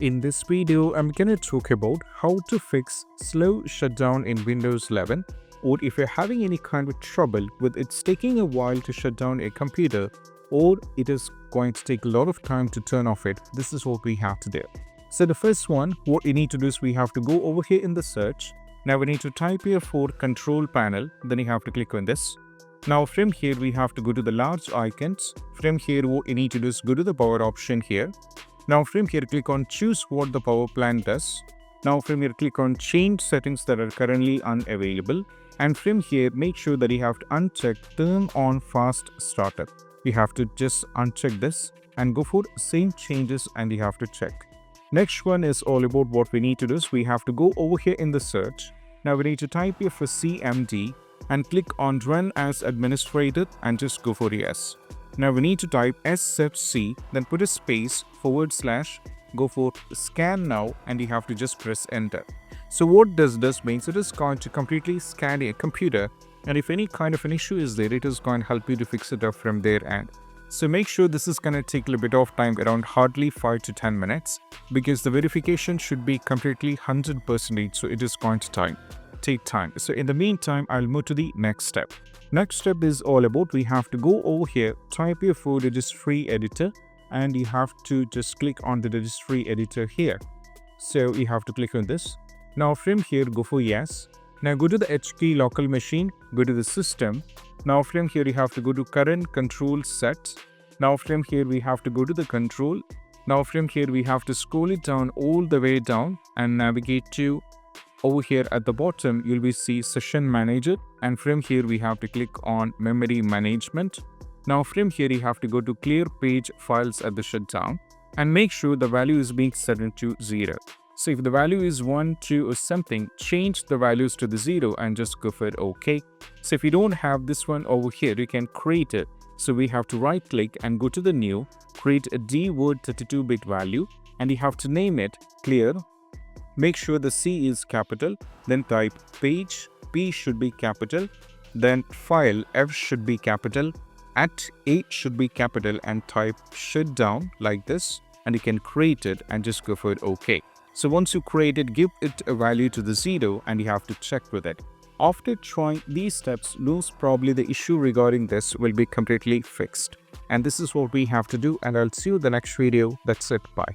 In this video, I'm gonna talk about how to fix slow shutdown in Windows 11, or if you're having any kind of trouble with it's taking a while to shut down a computer, or it is going to take a lot of time to turn off it. This is what we have to do. So the first one, what you need to do is we have to go over here in the search. Now we need to type here for control panel, then you have to click on this. Now from here we have to go to the large icons. From here what you need to do is go to the power option here. Now from here click on choose what the power plan does. Now from here click on change settings that are currently unavailable. And from here make sure that you have to uncheck turn on fast startup. You have to just uncheck this and go for same changes and you have to check. Next one is all about what we need to do is we have to go over here in the search. Now we need to type here for CMD and click on run as administrator and just go for yes. Now we need to type SFC, then put a space / go for scan now and you have to just press enter. So what does this means? It is going to completely scan your computer, and if any kind of an issue is there, it is going to help you to fix it up from their end. So make sure this is going to take a little bit of time, around hardly 5 to 10 minutes, because the verification should be completely 100%, so it is going to take time. So in the meantime, I'll move to the next step. Next step is all about we have to go over here, type your for registry editor, and you have to just click on the registry editor here. So you have to click on this. Now from here go for yes. Now go to the H key local machine, go to the system. Now from here you have to go to current control set. Now from here we have to go to the control. Now from here we have to scroll it down all the way down and navigate to over here at the bottom. You'll be see session manager, and from here we have to click on memory management. Now from here you have to go to clear page files at the shutdown and make sure the value is being set into 0. So if the value is 1, 2 or something, change the values to the 0 and just go for OK. So if you don't have this one over here, you can create it. So we have to right click and go to the new, create a D word 32-bit value, and you have to name it clear. Make sure the C is capital, then type page, P should be capital, then file, F should be capital, @8 should be capital, and type shutdown like this, and you can create it and just go for OK. So once you create it, give it a value to the 0 and you have to check with it. After trying these steps, most probably the issue regarding this will be completely fixed. And this is what we have to do, and I'll see you in the next video. That's it. Bye.